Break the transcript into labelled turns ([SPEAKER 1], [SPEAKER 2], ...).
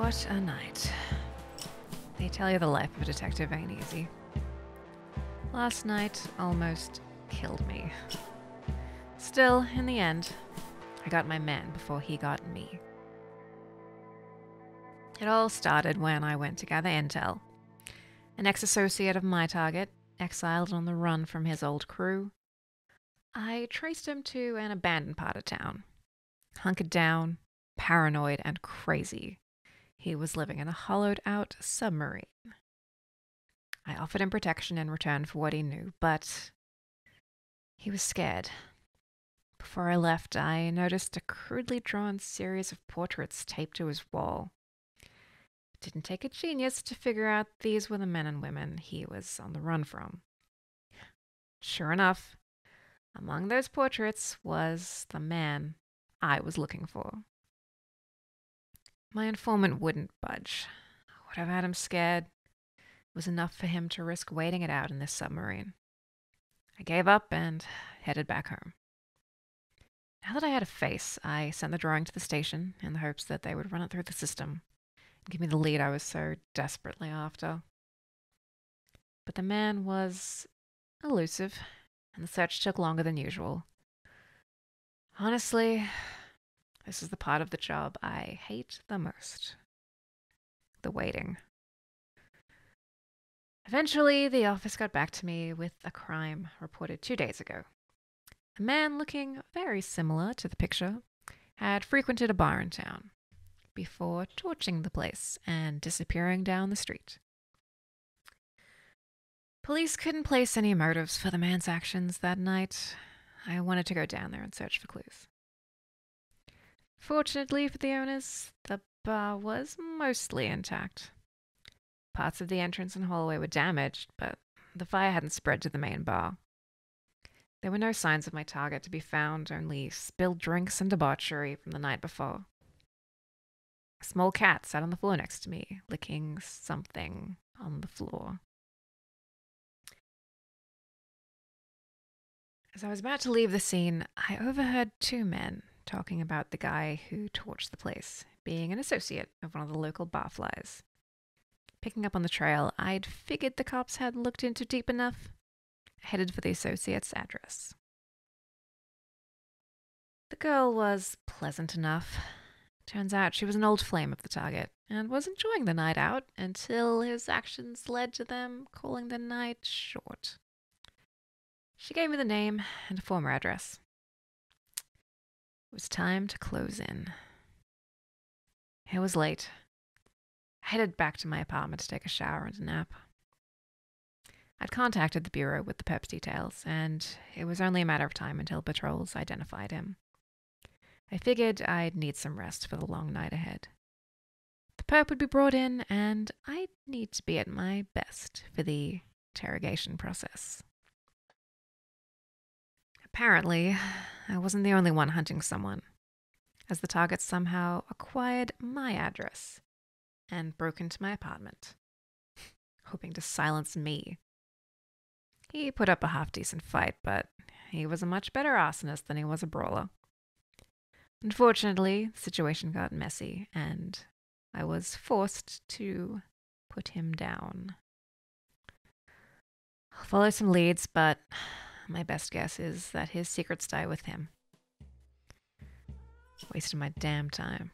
[SPEAKER 1] What a night. They tell you the life of a detective ain't easy. Last night almost killed me. Still, in the end, I got my man before he got me. It all started when I went to gather intel. An ex-associate of my target, exiled on the run from his old crew, I traced him to an abandoned part of town. Hunkered down, paranoid and crazy, he was living in a hollowed-out submarine. I offered him protection in return for what he knew, but he was scared. Before I left, I noticed a crudely drawn series of portraits taped to his wall. It didn't take a genius to figure out these were the men and women he was on the run from. Sure enough, among those portraits was the man I was looking for. My informant wouldn't budge. What have had him scared was enough for him to risk waiting it out in this submarine. I gave up and headed back home. Now that I had a face, I sent the drawing to the station in the hopes that they would run it through the system and give me the lead I was so desperately after. But the man was elusive, and the search took longer than usual. Honestly, this is the part of the job I hate the most. The waiting. Eventually, the office got back to me with a crime reported 2 days ago. A man looking very similar to the picture had frequented a bar in town before torching the place and disappearing down the street. Police couldn't place any motives for the man's actions that night. I wanted to go down there and search for clues. Fortunately for the owners, the bar was mostly intact. Parts of the entrance and hallway were damaged, but the fire hadn't spread to the main bar. There were no signs of my target to be found, only spilled drinks and debauchery from the night before. A small cat sat on the floor next to me, licking something on the floor. As I was about to leave the scene, I overheard two men talking about the guy who torched the place, being an associate of one of the local barflies. Picking up on the trail, I'd figured the cops hadn't looked into deep enough. I headed for the associate's address. The girl was pleasant enough. Turns out she was an old flame of the target and was enjoying the night out until his actions led to them calling the night short. She gave me the name and a former address. It was time to close in. It was late. I headed back to my apartment to take a shower and a nap. I'd contacted the bureau with the perp's details, and it was only a matter of time until patrols identified him. I figured I'd need some rest for the long night ahead. The perp would be brought in, and I'd need to be at my best for the interrogation process. Apparently, I wasn't the only one hunting someone, as the target somehow acquired my address and broke into my apartment, hoping to silence me. He put up a half-decent fight, but he was a much better arsonist than he was a brawler. Unfortunately, the situation got messy, and I was forced to put him down. I'll follow some leads, but my best guess is that his secrets die with him. Wasting my damn time.